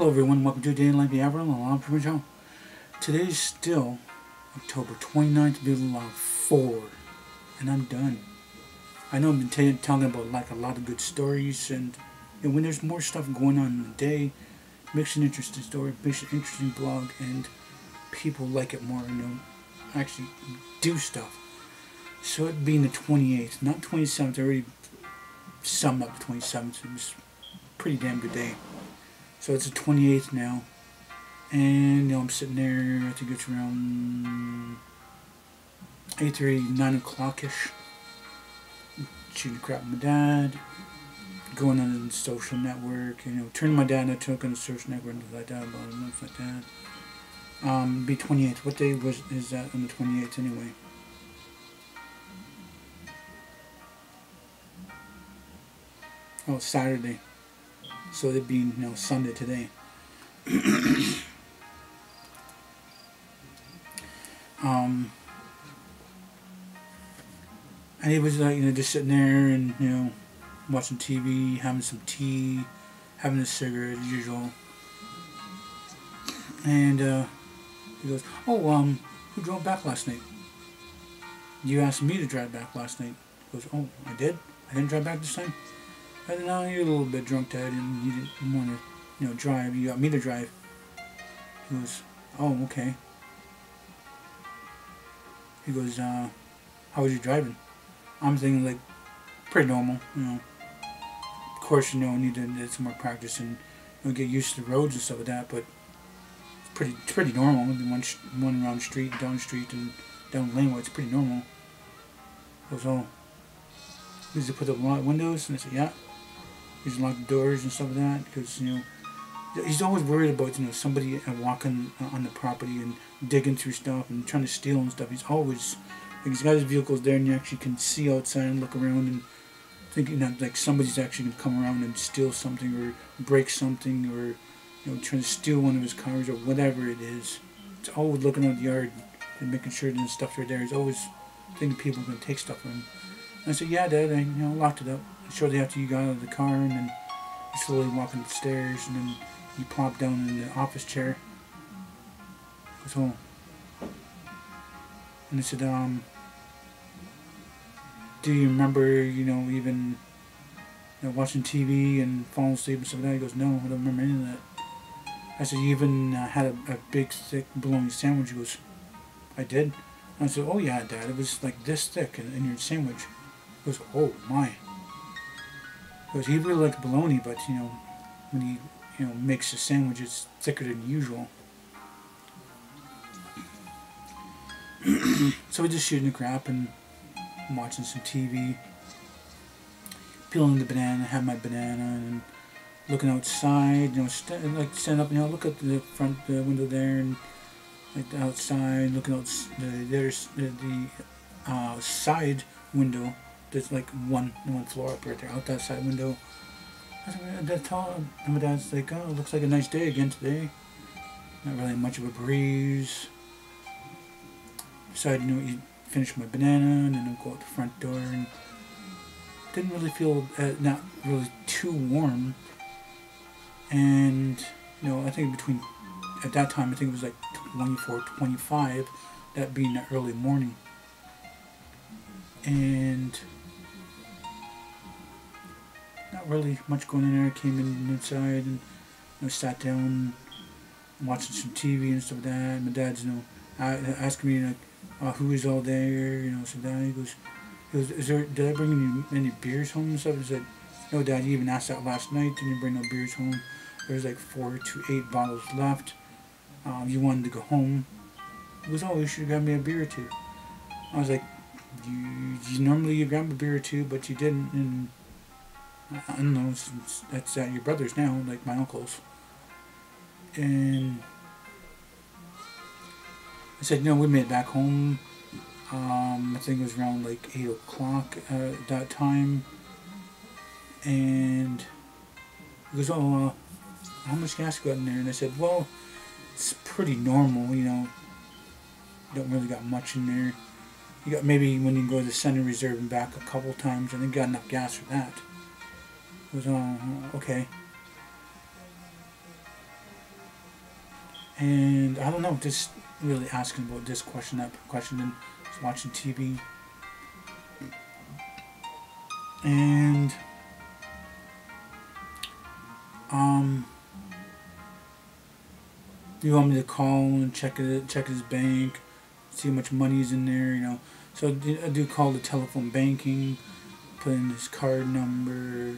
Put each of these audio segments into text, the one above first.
Hello everyone, welcome to Day in Life, the Aboriginal. I'm Aboriginal. Today is still October 29th, middle of 4, and I'm done. I know I've been talking about like a lot of good stories, and when there's more stuff going on in the day, it makes an interesting story, makes an interesting blog, and people like it more, actually do stuff. So it being the 28th, not 27th, I already summed up the 27th, it was a pretty damn good day. So it's the 28th now, and I'm sitting there, I think it's around 8:30, 9 o'clock-ish, shooting crap with my dad, going on the social network, turning my dad into on the social network and like that, about a month like that. Be 28th. What day is that on the 28th anyway? Oh, Saturday. So it'd be Sunday today. And he was like, just sitting there and watching TV, having some tea, having a cigarette as usual. And he goes, "Oh, who drove back last night? You asked me to drive back last night." He goes, "Oh, I did? I didn't drive back this time?" I said, "No, you're a little bit drunk, Dad, and you didn't want to, drive. You got me to drive." He goes, "Oh, okay." He goes, "How was you driving?" I'm thinking, like, pretty normal, Of course, I need to get some more practice and get used to the roads and stuff like that, but it's pretty normal. One around the street, down the street, and down the laneway, it's pretty normal. He goes, "Oh, did you put up windows?" And I said, "Yeah." He's locked the doors and stuff like that, because he's always worried about somebody walking on the property and digging through stuff and trying to steal and stuff. He's always he's got his vehicles there, and you actually can see outside and look around and thinking that like somebody's actually gonna come around and steal something or break something or trying to steal one of his cars or whatever it is. It's always looking out the yard and making sure that the stuff's right there. He's always thinking people are gonna take stuff from him. And I said, "Yeah, Dad." I locked it up. Shortly after you got out of the car, and then you slowly walking up the stairs, and then you plop down in the office chair. So, and I said, "Do you remember, even watching TV and falling asleep and stuff like that?" He goes, "No, I don't remember any of that." I said, "You even had a big, thick bologna sandwich?" He goes, "I did." And I said, "Oh yeah, Dad, it was like this thick in your sandwich." He goes, "Oh my." Because he really likes bologna, but when he makes a sandwich, it's thicker than usual. So we're just shooting the crap and watching some TV, peeling the banana, have my banana, and looking outside. Stand up, look at the front window there, and like outside, looking out the side window. There's like one floor up right there, out that side window. That's all. And my dad's like, "Oh, it looks like a nice day again today. Not really much of a breeze." Decided, you finish my banana, and then I'll go out the front door, and didn't really feel not really too warm. And I think at that time, I think it was like 24, 25. That being the early morning, and not really much going in there. Came inside and sat down, watching some TV and stuff like that. My dad's asking me like, who is all there, so that he goes, "Did I bring any beers home and stuff?" I said, "No, Dad, you even asked that last night. Didn't bring no beers home. There's like 4 to 8 bottles left. You wanted to go home." He goes, "Oh, you should have got me a beer or two." I was like, you normally you grab a beer or two, but you didn't, and I don't know, that's your brother's now, like my uncle's. And I said, we made it back home. I think it was around like 8 o'clock at that time. And he goes, "Oh, how much gas got in there?" And I said, "Well, it's pretty normal, you don't really got much in there. You got maybe when you go to the center reserve and back a couple times, I think you got enough gas for that." He goes, "Oh, okay." And I don't know, just really asking about this question, that question, and just watching TV. And you want me to call and check his bank, see how much money is in there, So I do call the telephone banking, put in his card number,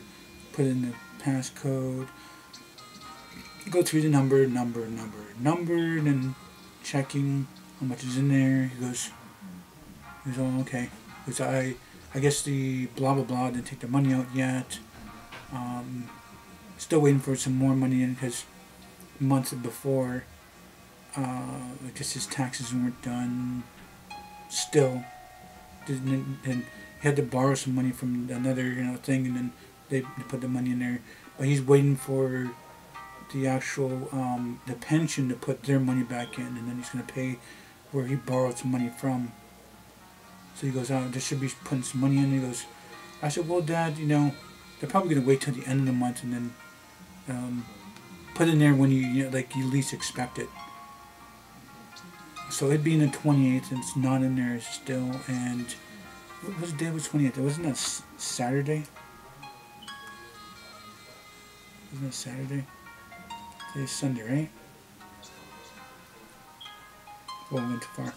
put in the passcode, go through the number, and then checking how much is in there. He goes, oh, okay. Because I guess the blah blah blah didn't take the money out yet. Still waiting for some more money in because months before, I guess his taxes weren't done. Still, and he had to borrow some money from another thing, and then they put the money in there. But he's waiting for the actual the pension to put their money back in, and then he's going to pay where he borrowed some money from. So he goes, there should be putting some money in. He goes, I said, well, Dad, they're probably going to wait till the end of the month and then put in there when you least expect it. So it'd be in the 28th, and it's not in there still. And what was the day? Was 28th? Wasn't that Saturday? Wasn't that Saturday? Today's Sunday, right? Well, I went too far.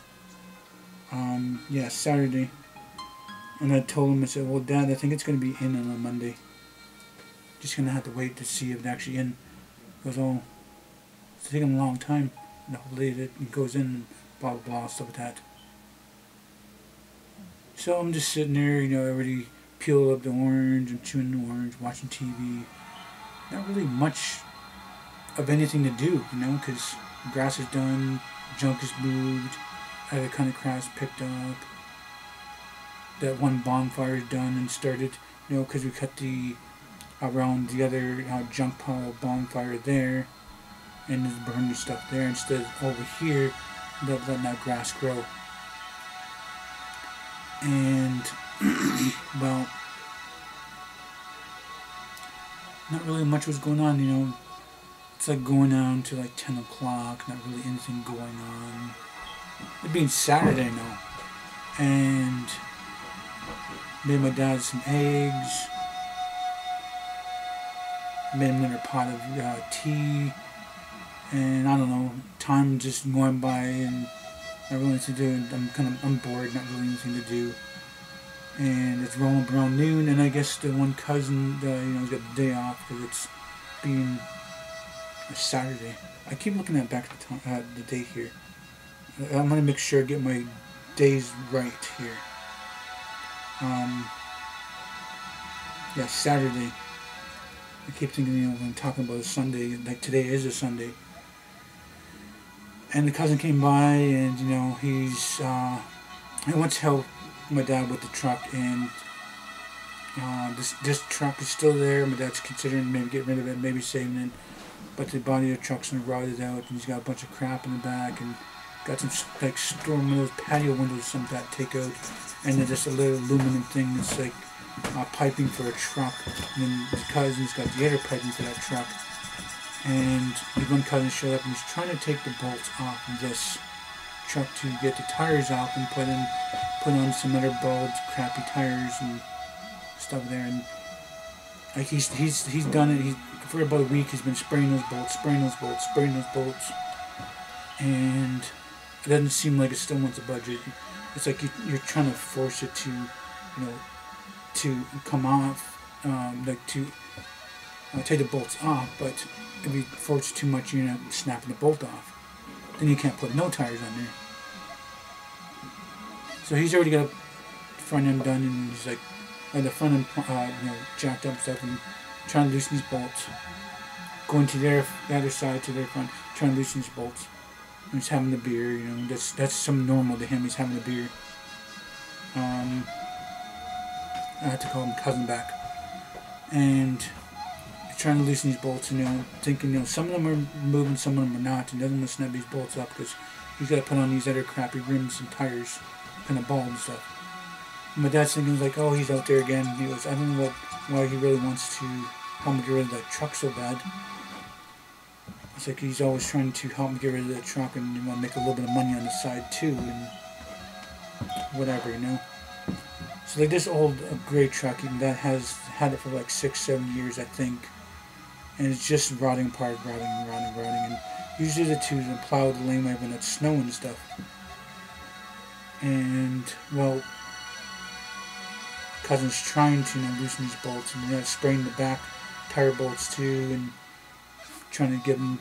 Yeah, Saturday. And I told him, I said, well, Dad, I think it's going to be in on a Monday. Just going to have to wait to see if it's actually in. He goes, oh, it's taking a long time. And hopefully it goes in and blah, blah, blah, stuff like that. So I'm just sitting there, already peeled up the orange and chewing the orange, watching TV. Not really much of anything to do, because grass is done, junk is moved, other kind of crafts picked up. That one bonfire is done and started, because we cut around the other junk pile bonfire there, and just burned the stuff there instead of over here, letting that grass grow. And, well, not really much was going on, It's like going on to 10 o'clock, not really anything going on. It being Saturday now. And made my dad some eggs. Made him another pot of tea. And I don't know, time just going by and not really anything to do. I'm bored, not really anything to do. And it's rolling around noon, and I guess the one cousin, he's got the day off because it's being a Saturday. I keep looking back at the date here. I'm going to make sure I get my days right here. Yeah, Saturday. I keep thinking, when I'm talking about a Sunday, like today is a Sunday. And the cousin came by, and, he wants to help my dad with the truck, and this truck is still there. My dad's considering maybe getting rid of it, maybe saving it. But the body of the truck's rotted out, and he's got a bunch of crap in the back, and got some storm windows, patio windows, some of that take out, and then just a little aluminum thing that's piping for a truck. And then the cousin's got the other piping for that truck. And the one cousin showed up, and he's trying to take the bolts off of this truck to get the tires off and put on some other bulbs, crappy tires and stuff there. And he's done it. For about a week, he's been spraying those bolts, and it doesn't seem like it still wants a budget. It's like you're trying to force it to come off, to take the bolts off, but if you force it too much, you're not snapping the bolt off. Then you can't put no tires on there. So he's already got the front end done, and he's the front end, jacked up stuff, and trying to loosen these bolts. Going to the other side to their front, trying to loosen these bolts. And he's having the beer, that's some normal to him. He's having a beer. I have to call him cousin back. And he's trying to loosen these bolts, thinking, some of them are moving, some of them are not, and doesn't want to snap these bolts up because he's got to put on these other crappy rims and tires, kind of bulbs and stuff. And my dad's thinking, oh, he's out there again. He goes, I don't know why he really wants to help me get rid of that truck so bad. It's like he's always trying to help me get rid of the truck and you want to make a little bit of money on the side too, and whatever, you know. So like this old gray truck, that has had it for like 6-7 years, I think, and it's just rotting apart, rotting, and usually to plow the laneway when it's snowing and stuff. And well, cousin's trying to loosen these bolts, and spraying the back tire bolts too, and trying to get them,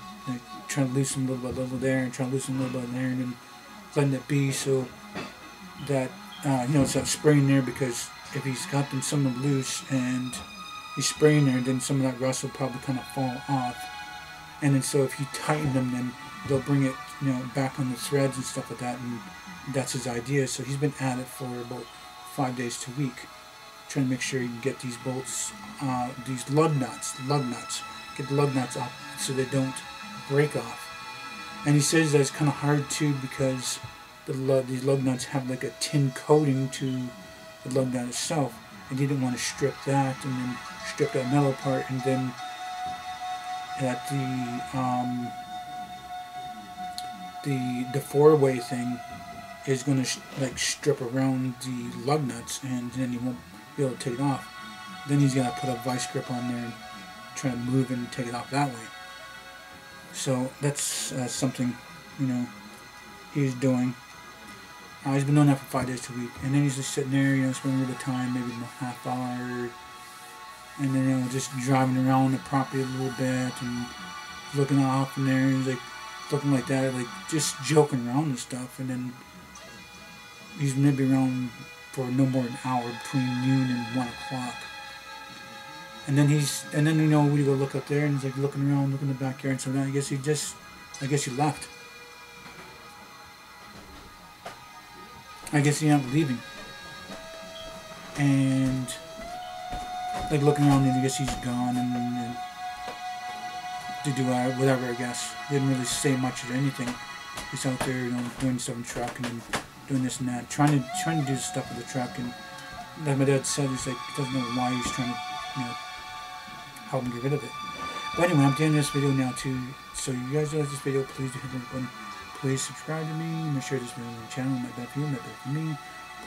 trying to loosen a little there, and trying to loosen a little bit there, and then letting it be so that it's not spraying there, because if he's got them some of them loose and he's spraying there, then some of that rust will probably kind of fall off. And then so if you tighten them, then they'll bring it back on the threads and stuff like that, and that's his idea. So he's been at it for about 5 days to a week, trying to make sure you can get these bolts, these lug nuts, get the lug nuts up so they don't break off. And he says that it's kind of hard too, because these lug nuts have like a tin coating to the lug nut itself, and he didn't want to strip that and then strip that metal part, and then at the four-way thing is going to strip around the lug nuts, and then he won't be able to take it off. Then he's going to put a vice grip on there and try to move and take it off that way. So that's something he's doing. He's been doing that for 5 days a week, and then he's just sitting there, spending a little time, maybe a half hour, and then just driving around the property a little bit and looking off in there, and looking like that, just joking around and stuff. And then he's maybe around for no more than an hour, between noon and 1 o'clock. And then we go look up there, and he's looking around, looking in the backyard, and so then I guess he left. I guess he ended up leaving. And looking around, and I guess he's gone, and to do whatever, I guess. Didn't really say much or anything. He's out there, doing stuff in the truck, and then doing this and that, trying to do stuff with the truck. And like my dad said, he doesn't know why he's trying to, help him get rid of it. But anyway, I'm doing this video now too. So you guys like this video, please do hit the like button. Please subscribe to me. Make sure this video on the channel. Not bad for you, not bad for me.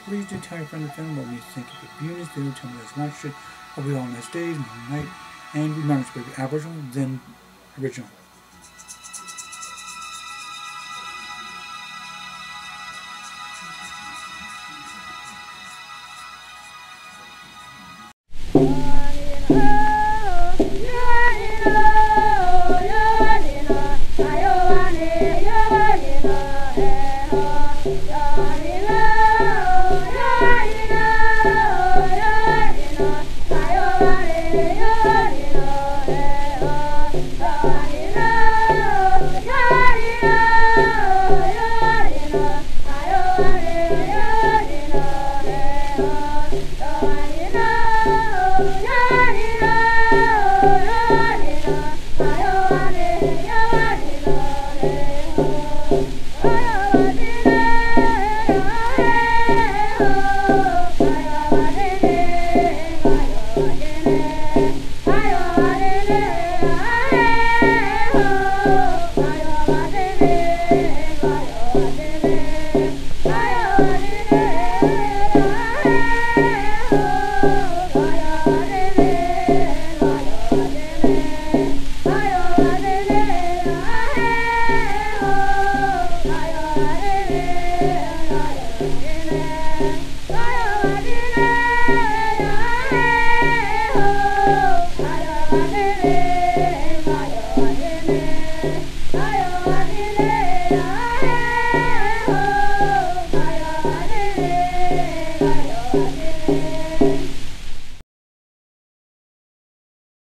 Please do tell your friends and family about me. Thank you for viewing this video. Tell me guys watched it. Hope you all have a nice day, night. And remember to be Aboriginal, then original. Bye.